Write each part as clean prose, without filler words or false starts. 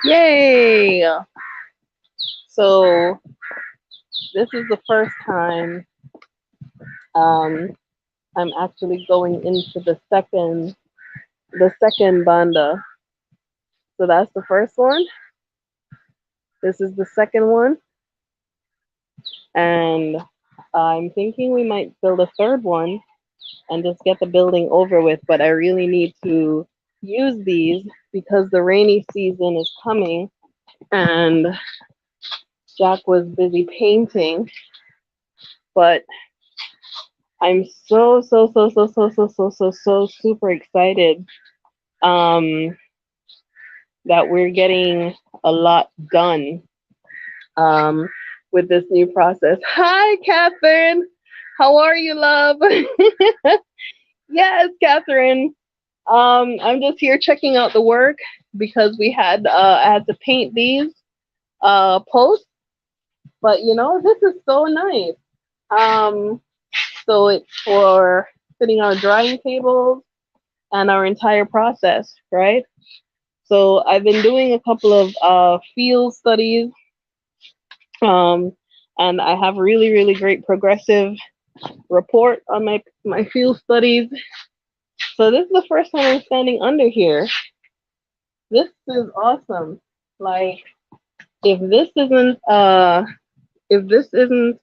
Yay! So this is the first time um, I'm actually going into the second banda. So that's the first one. This is the second one, and I'm thinking we might build a third one and just get the building over with. But I really need to use these because the rainy season is coming, and Jack was busy painting, but I'm so super excited um, that we're getting a lot done um, with this new process. Hi, Catherine. How are you, love? Yes, Catherine. I'm just here checking out the work because I had to paint these posts, but this is so nice. Um, so it's for fitting our drying tables and our entire process, right? So I've been doing a couple of field studies, um, and I have really great progressive report on my field studies. So this is the first time I'm standing under here. This is awesome. Like if this isn't if this isn't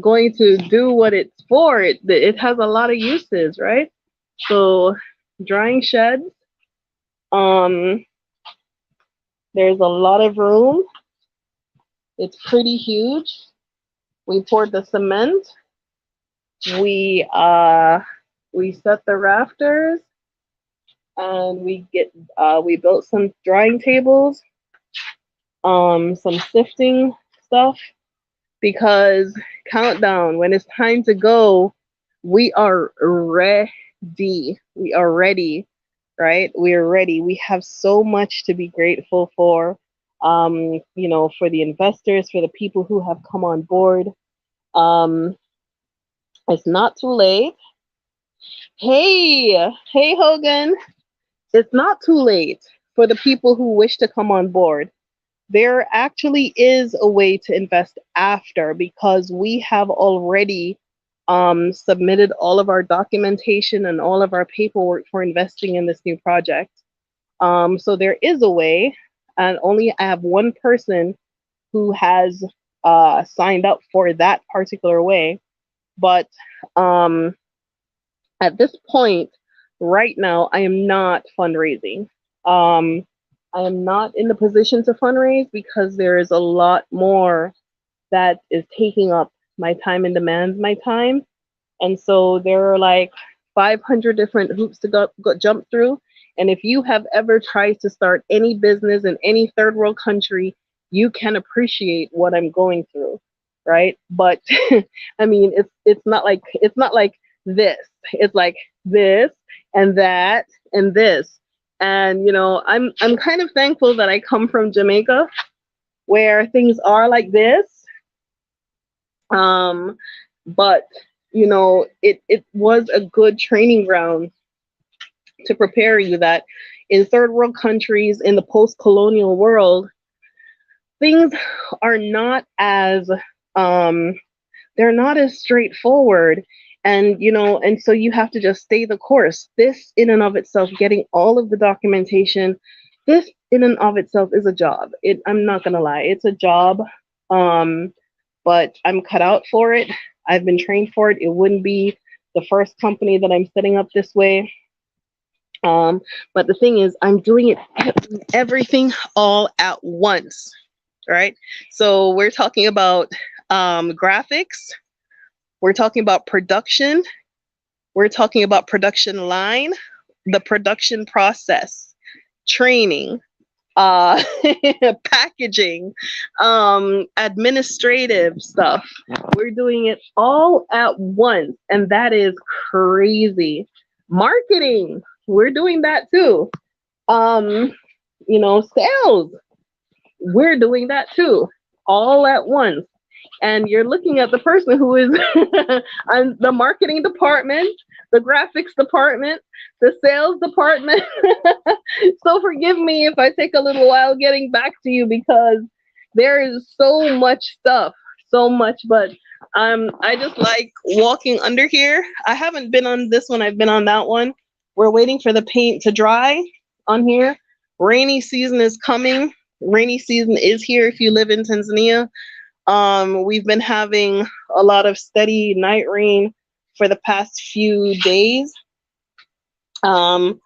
going to do what it's for, it has a lot of uses, right? So drying sheds. Um, there's a lot of room. It's pretty huge. We poured the cement. We uh we set the rafters and we built some drying tables, some sifting stuff because countdown when it's time to go, we are ready. We are ready, right? We are ready. We have so much to be grateful for. For the investors, for the people who have come on board. Um, it's not too late. Hey, Hogan. It's not too late for the people who wish to come on board. There actually is a way to invest after because we have already submitted all of our documentation and all of our paperwork for investing in this new project. So there is a way, and only I have one person who has signed up for that particular way. But um, at this point, right now, I am not fundraising. Um, I am not in the position to fundraise because there is a lot more that is taking up my time and demands my time. And so there are like 500 different hoops to jump through. And if you have ever tried to start any business in any third world country, you can appreciate what I'm going through, right? But I mean, it's not like this. It's like this and that and this. And I'm kind of thankful that I come from Jamaica where things are like this. Um, but it was a good training ground to prepare you that in third world countries in the post-colonial world, things are not as um, they're not as straightforward. And so you have to just stay the course. This in and of itself, getting all of the documentation, this in and of itself is a job. I'm not gonna lie, it's a job. um, but I'm cut out for it. I've been trained for it. It wouldn't be the first company that I'm setting up this way. But the thing is, I'm doing everything all at once, right? So we're talking about graphics, we're talking about production, we're talking about production line, the production process, training, uh, packaging, administrative stuff. We're doing it all at once, and that is crazy. Marketing, we're doing that too. Um, Sales, we're doing that too, all at once. And you're looking at the person who is on the marketing department. the graphics department, the sales department. So forgive me if I take a little while getting back to you because there is so much stuff, so much. But I just like walking under here. I haven't been on this one. I've been on that one. We're waiting for the paint to dry on here. Rainy season is coming. Rainy season is here if you live in Tanzania. We've been having a lot of steady night rain for the past few days. And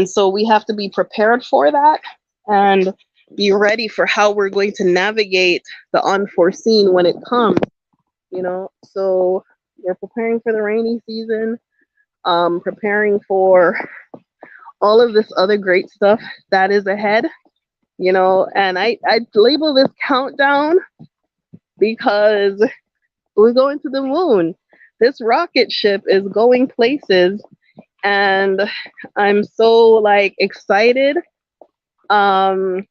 so we have to be prepared for that and be ready for how we're going to navigate the unforeseen when it comes, you know. So we're preparing for the rainy season, preparing for all of this other great stuff that is ahead, you know. And I label this countdown because we're going to the moon. This rocket ship is going places, and I'm so like excited. Um,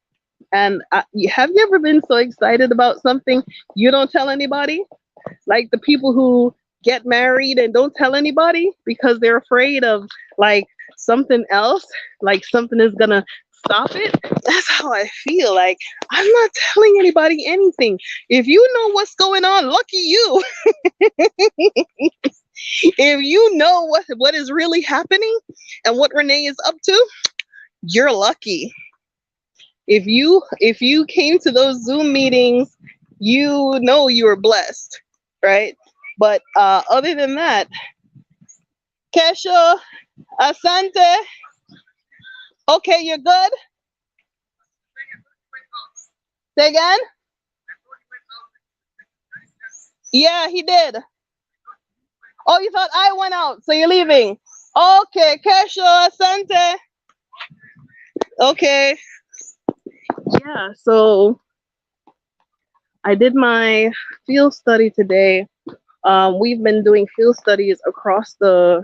and have you ever been so excited about something you don't tell anybody? Like the people who get married and don't tell anybody because they're afraid of like something else, like something is gonna stop it. That's how I feel. Like I'm not telling anybody anything. If you know what's going on, lucky you. If you know what is really happening and what Renee is up to, you're lucky. If you came to those Zoom meetings, you know you were blessed, right? But other than that, Kesha, Asante, okay, you're good. Say again. Yeah, he did. Oh, you thought I went out, so you're leaving. Okay, Kesha, Asante. Okay. Yeah, so I did my field study today. We've been doing field studies across the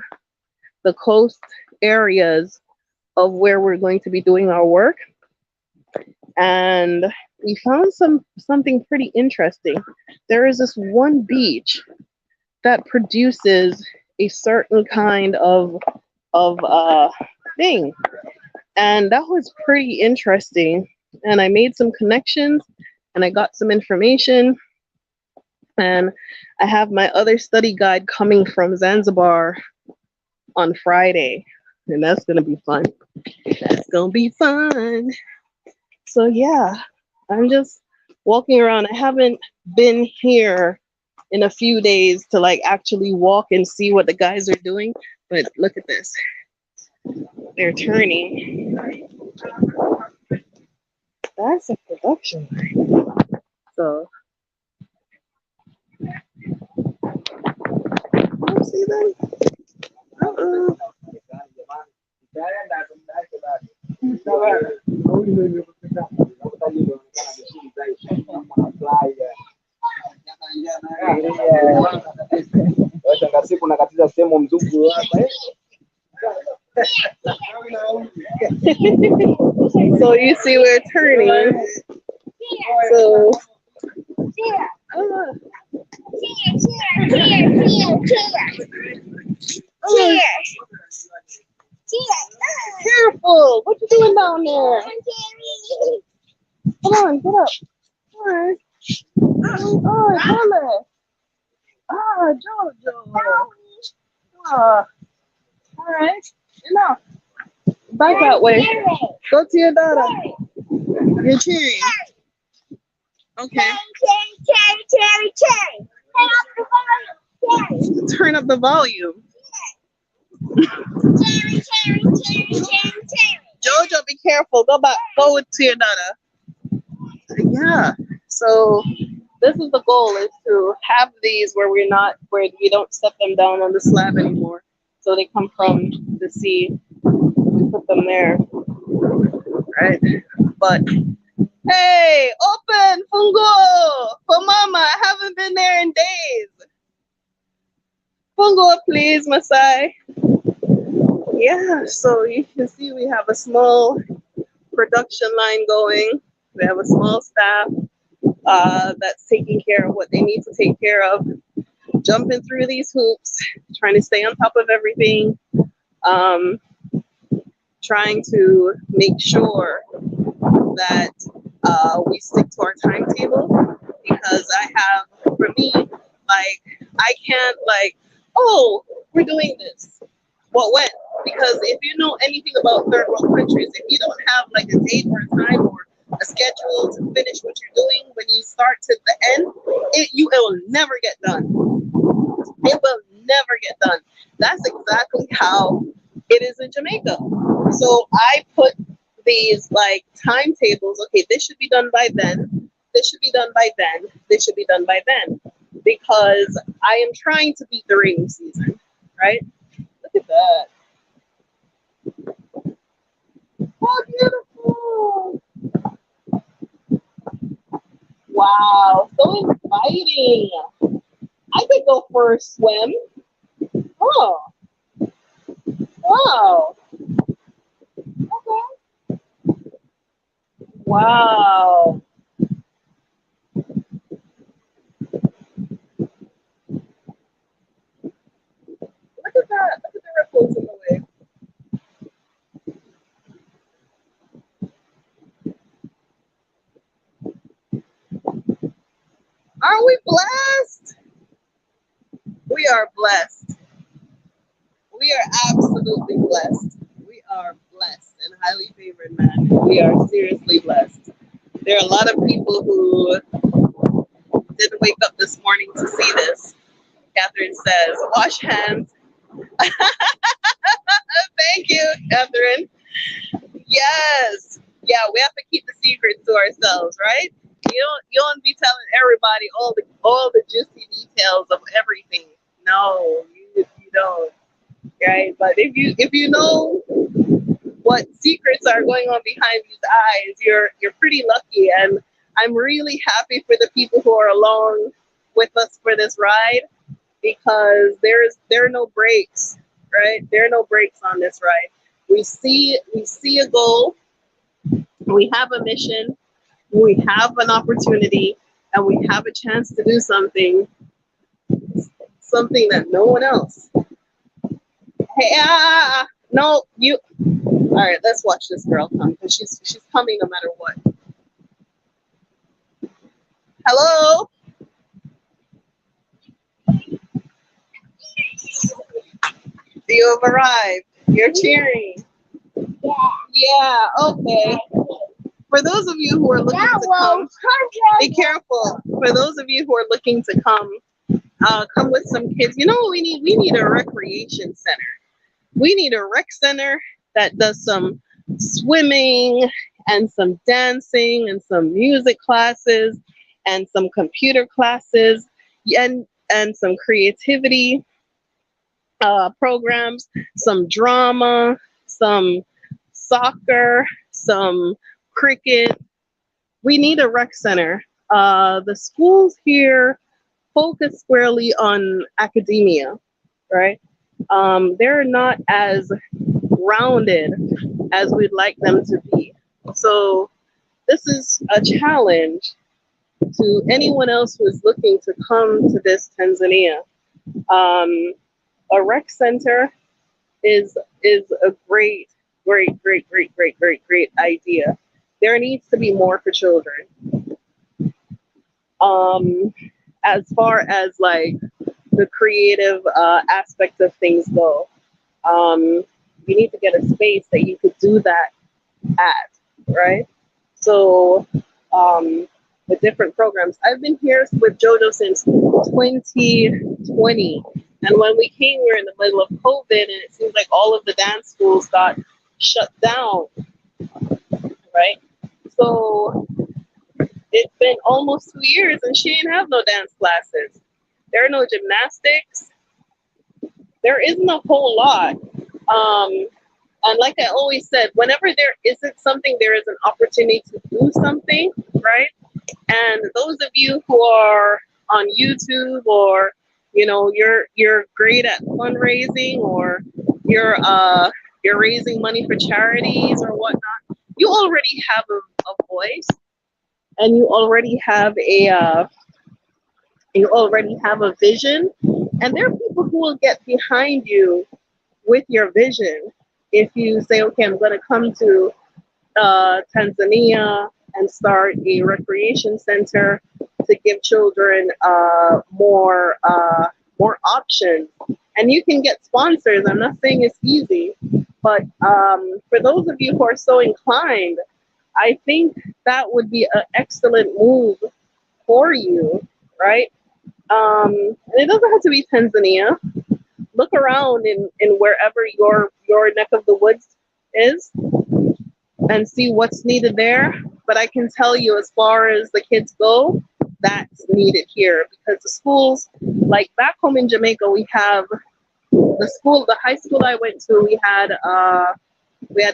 coast areas of where we're going to be doing our work, and we found something pretty interesting. There is this one beach that produces a certain kind of thing, and that was pretty interesting. And I made some connections, and I got some information, and I have my other study guide coming from Zanzibar on Friday, and that's gonna be fun. That's gonna be fun. So yeah, I'm just walking around. I haven't been here in a few days to like actually walk and see what the guys are doing. But look at this. They're turning. That's a production line. So you see them? Uh-uh. So you see we're turning. So uh, careful. What you doing down there? Come on, get up. All right. Oh, Jolie. Ah, Jojo. Ah, all right. Enough. Back that way. Go to your daughter. You're cheering. Okay. Turn up the volume. Jojo, be careful. Go back. Go to your daughter. Yeah. So this is the goal: is to have these where where we don't set them down on the slab anymore. So they come from the sea. We put them there, right? But hey, open fungo for mama. I haven't been there in days. Fungo, please, Masai. Yeah, so you can see we have a small production line going. We have a small staff that's taking care of what they need to take care of, jumping through these hoops, trying to stay on top of everything, um, trying to make sure that we stick to our timetable, because I have, for me, like, I can't, like, oh, we're doing this. What, when? Because if you know anything about third world countries, if you don't have like a date or a time or a schedule to finish what you're doing, when you start to the end, it will never get done. It will never get done. That's exactly how it is in Jamaica. So I put these like timetables. Okay, this should be done by then. This should be done by then. This should be done by then. Because I am trying to beat the rainy season, right? Look at that. Oh, beautiful. Wow, so inviting. I could go for a swim. Oh, wow. Okay. Wow. Look at that. Look at the ripples in the way. Are we blessed? We are blessed. We are absolutely blessed. We are blessed and highly favored, man. We are seriously blessed. There are a lot of people who didn't wake up this morning to see this. Catherine says, wash hands. Thank you, Catherine. Yes. Yeah, we have to keep the secret to ourselves, right? You don't be telling everybody all the juicy details of everything. No, you don't. Right? But if you know what secrets are going on behind these eyes, you're pretty lucky. And I'm really happy for the people who are along with us for this ride, because there are no breaks, right? There are no breaks on this ride. We see a goal, we have a mission, we have an opportunity, and we have a chance to do something that no one else. Hey, no, you. All right, let's watch this girl come, because she's coming no matter what. Hello, you have arrived. You're cheering. Yeah. Okay. For those of you who are looking to come, be careful. For those of you who are looking to come with some kids. You know what we need? We need a recreation center. We need a rec center that does some swimming and some dancing and some music classes and some computer classes, and some creativity programs, some drama, some soccer, some cricket. We need a rec center. The schools here focus squarely on academia, right? They're not as rounded as we'd like them to be. So this is a challenge to anyone else who is looking to come to this Tanzania. Um, a rec center is a great idea. There needs to be more for children. Um, as far as like the creative aspect of things go, um, you need to get a space that you could do that at, right? So, the different programs. I've been here with JoJo since 2020. And when we came, we were in the middle of COVID, and it seems like all of the dance schools got shut down, right? So it's been almost 2 years, and she ain't have no dance classes. There are no gymnastics. There isn't a whole lot. And like I always said, whenever there isn't something, there is an opportunity to do something, right? And those of you who are on YouTube, or you're great at fundraising, or you're raising money for charities or whatnot, you already have a voice, and you already have a vision, And there are people who will get behind you with your vision. If you say, okay, I'm going to come to Tanzania and start a recreation center to give children more options, and you can get sponsors. I'm not saying it's easy, but for those of you who are so inclined, I think that would be an excellent move for you, right? And it doesn't have to be Tanzania. Look around in wherever your neck of the woods is and see what's needed there. But I can tell you, as far as the kids go, that's needed here because the schools, like back home in Jamaica, we have the high school I went to, we had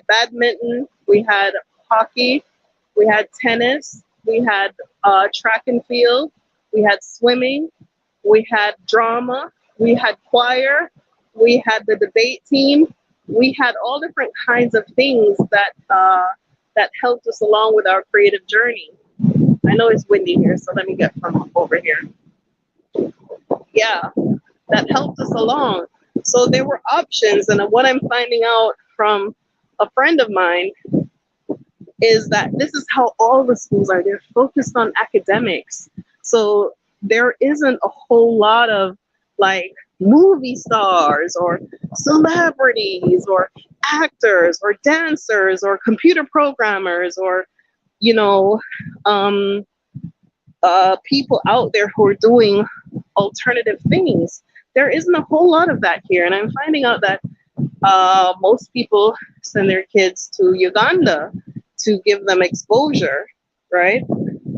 badminton, we had hockey, we had tennis, we had track and field, we had swimming, we had drama, we had choir, we had the debate team, we had all different kinds of things that helped us along with our creative journey. I know it's windy here, so let me get from over here. Yeah, that helped us along. So there were options, and what I'm finding out from a friend of mine is that this is how all the schools are. They're focused on academics. So there isn't a whole lot of like movie stars or celebrities or actors or dancers or computer programmers or, you know, um, people out there who are doing alternative things. There isn't a whole lot of that here. And I'm finding out that most people send their kids to Uganda to give them exposure, right?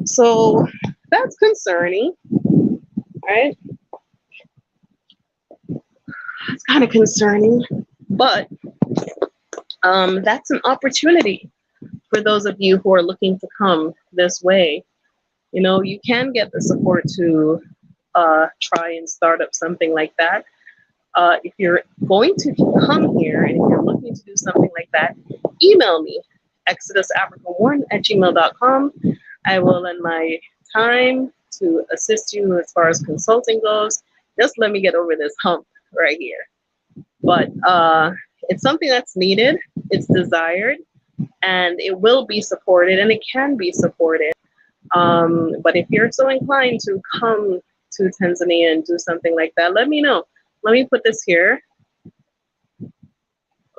So that's concerning, right? It's kind of concerning, but that's an opportunity for those of you who are looking to come this way. You know, you can get the support to try and start up something like that. If you're going to come here and if you're looking to do something like that, email me, exodusafrica1@gmail.com. I will lend my time to assist you as far as consulting goes. Just let me get over this hump right here. But it's something that's needed, it's desired, and it will be supported and it can be supported. But if you're so inclined to come to Tanzania and do something like that, let me know. Let me put this here.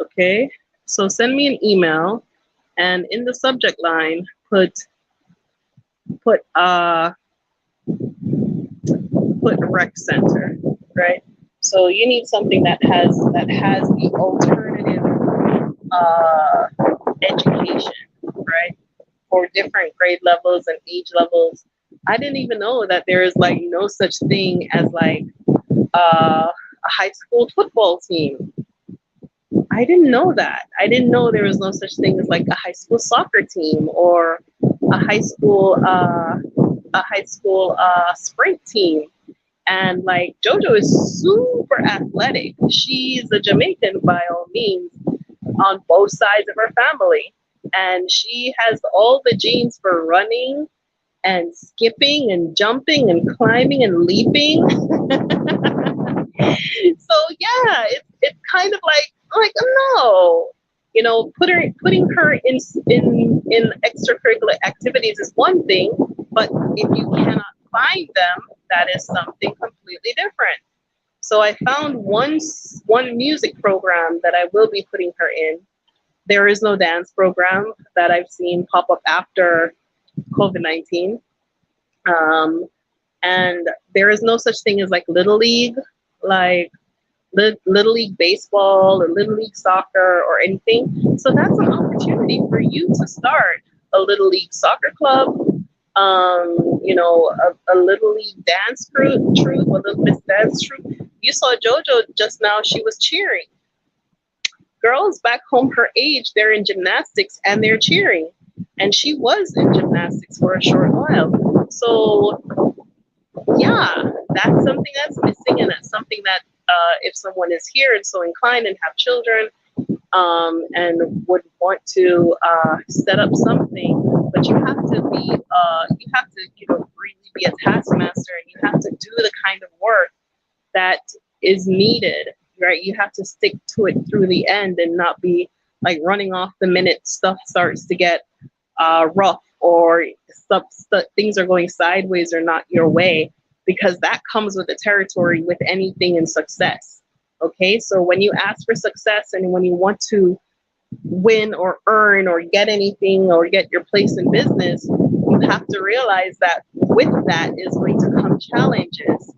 Okay. So send me an email and in the subject line put rec center, right? So you need something that has the alternative education, right? For different grade levels and age levels. I didn't even know that there is like no such thing as like a high school football team. I didn't know that. I didn't know there was no such thing as like a high school soccer team or a high school sprint team. And like JoJo is super athletic. She's a Jamaican by all means on both sides of her family. And she has all the genes for running and skipping and jumping and climbing and leaping. So yeah, it's kind of like no, you know, putting her in extracurricular activities is one thing, but if you cannot find them, that is something completely different. So I found one music program that I will be putting her in. There is no dance program that I've seen pop up after COVID-19. And there is no such thing as like Little League, like Little League baseball or Little League soccer or anything. So that's an opportunity for you to start a Little League soccer club, you know, a Little League dance troupe, a Little Miss dance troupe. You saw JoJo just now, she was cheering. Girls back home her age, they're in gymnastics and they're cheering. And she was in gymnastics for a short while. So yeah, that's something that's missing, and that's something that if someone is here and so inclined and have children and would want to set up something, but you have to really be a taskmaster, and you have to do the kind of work that is needed, right? You have to stick to it through the end and not be like running off the minute stuff starts to get rough, or things are going sideways or not your way, because that comes with the territory with anything in success. Okay, so when you ask for success and when you want to win or earn or get anything or get your place in business, you have to realize that with that is going to come challenges,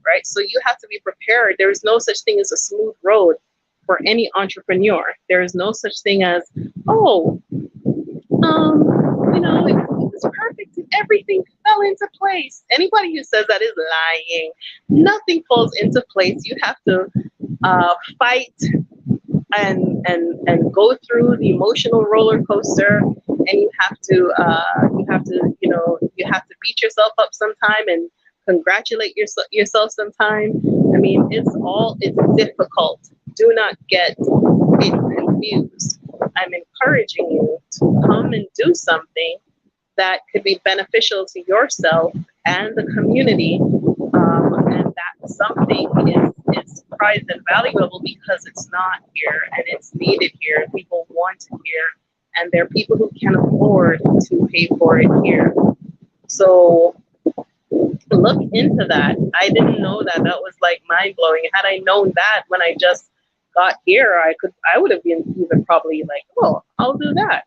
right? So you have to be prepared. There is no such thing as a smooth road for any entrepreneur. There is no such thing as, oh, it was perfect and everything fell into place. Anybody who says that is lying. Nothing falls into place. You have to fight and go through the emotional roller coaster, and you have to beat yourself up sometime and congratulate yourself sometime. I mean, it's difficult. Do not get it confused. I'm encouraging you to come and do something that could be beneficial to yourself and the community, and that something is prized and valuable because it's not here and it's needed here. People want it here, and there are people who can afford to pay for it here. So look into that. I didn't know that. That was like mind blowing. Had I known that when I just got here, I would have been even probably like, oh, I'll do that.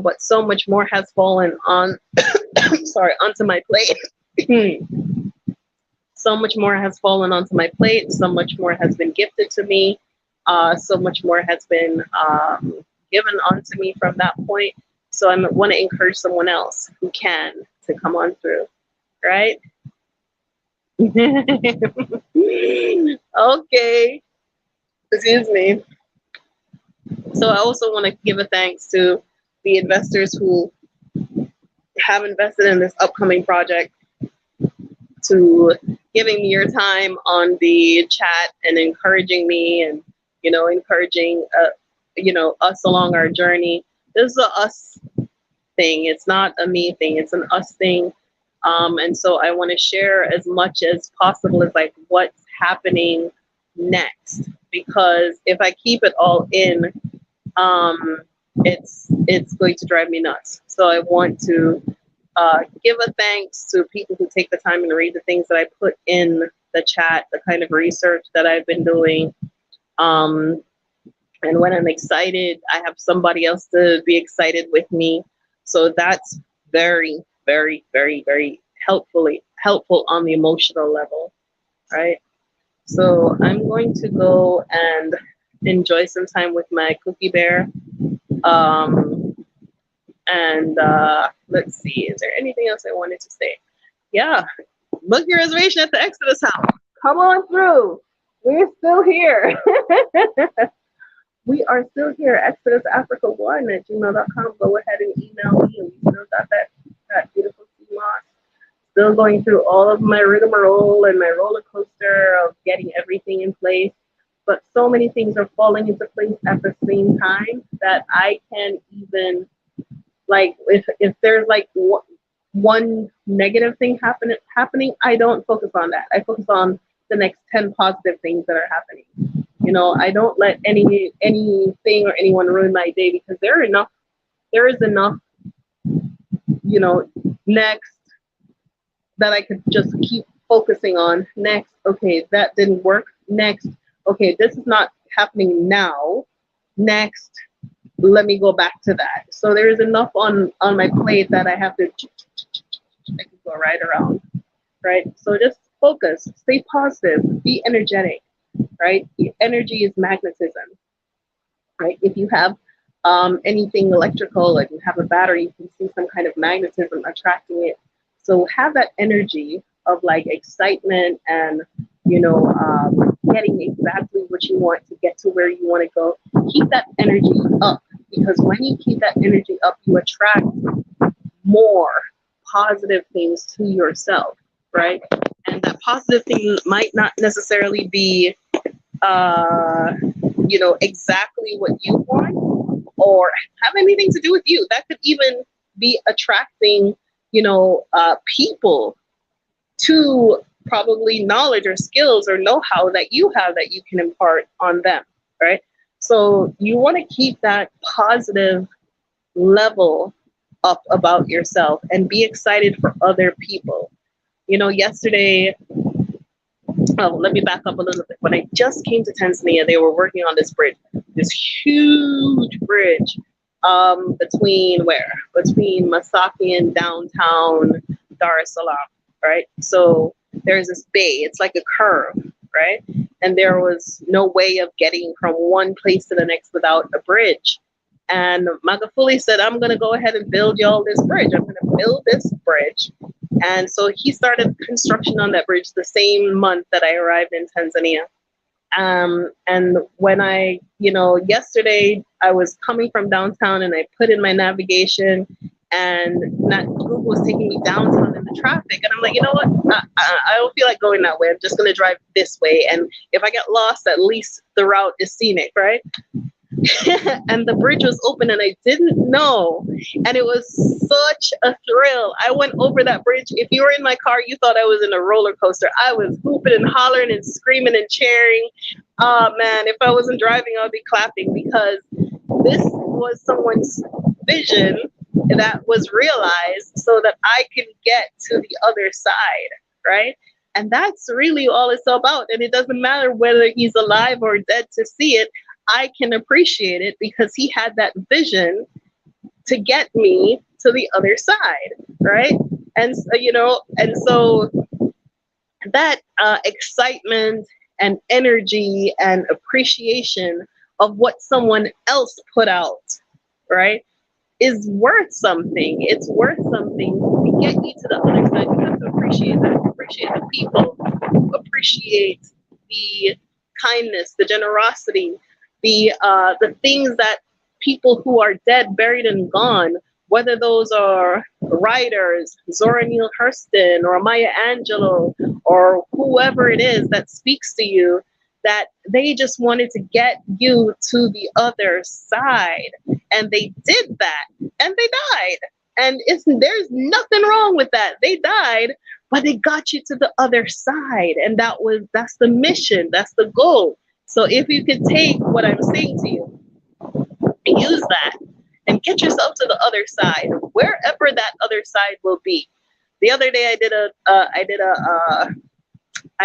But so much more has fallen on onto my plate. So much more has fallen onto my plate. So much more has been gifted to me. So much more has been given onto me from that point. So I want to encourage someone else who can to come on through, right? Okay, excuse me. So I also want to give a thanks to the investors who have invested in this upcoming project, to giving me your time on the chat and encouraging me, and encouraging us along our journey. This is a us thing. It's not a me thing. It's an us thing. And so I want to share as much as possible as like what's happening next, because if I keep it all in, it's going to drive me nuts. So I want to give a thanks to people who take the time and read the things that I put in the chat, the kind of research that I've been doing. And when I'm excited, I have somebody else to be excited with me. So that's very, very, very, very helpful on the emotional level, right? So I'm going to go and enjoy some time with my cookie bear. And let's see, is there anything else I wanted to say? Yeah, book your reservation at the Exodus House. Come on through. We're still here. We are still here. ExodusAfrica1@gmail.com. Go ahead and email me, and we still got that beautiful sea moss. Still going through all of my rigmarole and my roller coaster of getting everything in place. But so many things are falling into place at the same time that I can't even, like, if there's like one negative thing happening, I don't focus on that. I focus on the next 10 positive things that are happening. I don't let anything or anyone ruin my day, because there is enough, next, that I could just keep focusing on. Next, okay, that didn't work. Next, okay, this is not happening now. Next, let me go back to that. So there is enough on my plate that I have to I can go right around, right? So just focus, stay positive, be energetic, right? Energy is magnetism, right? If you have anything electrical, like you have a battery, you can see some kind of magnetism attracting it. So have that energy of like excitement and, getting exactly what you want to get to where you want to go. Keep that energy up, because when you keep that energy up, you attract more positive things to yourself, right? And that positive thing might not necessarily be, exactly what you want or have anything to do with you. That could even be attracting, people to probably knowledge or skills or know-how that you have that you can impart on them, right? So you want to keep that positive level up about yourself and be excited for other people. You know, yesterday, oh, let me back up a little bit. When I just came to Tanzania, they were working on this bridge, this huge bridge, between where? Between Masaki and downtown Dar es Salaam, right? So there's this bay, it's like a curve, right? And there was no way of getting from one place to the next without a bridge. And Magafuli said, I'm going to go ahead and build y'all this bridge. I'm going to build this bridge. And so he started construction on that bridge the same month that I arrived in Tanzania. And when I, yesterday I was coming from downtown and I put in my navigation and that Google was taking me downtown in the traffic. And I'm like, you know what? I don't feel like going that way. I'm just going to drive this way. And if I get lost, at least the route is scenic, right? And the bridge was open and I didn't know. And it was such a thrill. I went over that bridge. If you were in my car, you thought I was in a roller coaster. I was hooping and hollering and screaming and cheering. Man, if I wasn't driving, I would be clapping because this was someone's vision that was realized so that I could get to the other side, right? And that's really all it's about. And it doesn't matter whether he's alive or dead to see it. I can appreciate it because he had that vision to get me to the other side, right? And so that excitement and energy and appreciation of what someone else put out, right, is worth something. It's worth something to get you to the other side. You have to appreciate that, appreciate the people, appreciate the kindness, the generosity, the things that people who are dead, buried, and gone, whether those are writers, Zora Neale Hurston or Maya Angelou or whoever it is that speaks to you, that they just wanted to get you to the other side. And they did that and they died. And there's nothing wrong with that. They died, but they got you to the other side. And that's the mission. That's the goal. So if you could take what I'm saying to you and use that and get yourself to the other side, wherever that other side will be. The other day I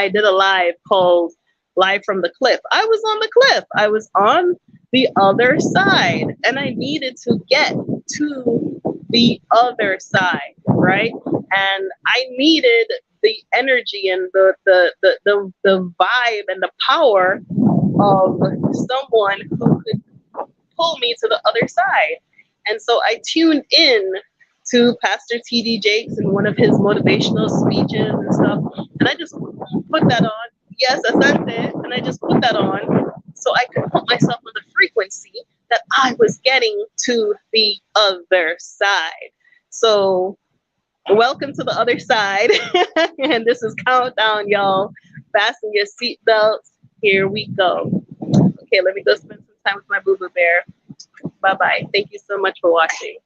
did a live called Live from the Cliff. I was on the cliff. I was on the other side and I needed to get to the other side, right? And I needed the energy and the vibe and the power of someone who could pull me to the other side. And so I tuned in to Pastor T.D. Jakes in one of his motivational speeches and stuff. And I just put that on. Yes, asante. And I just put that on so I could put myself on the frequency that I was getting to the other side. So welcome to the other side. And this is Countdown, y'all. Fasten your seatbelts. Here we go. Okay, let me go spend some time with my boo-boo bear. Bye-bye. Thank you so much for watching.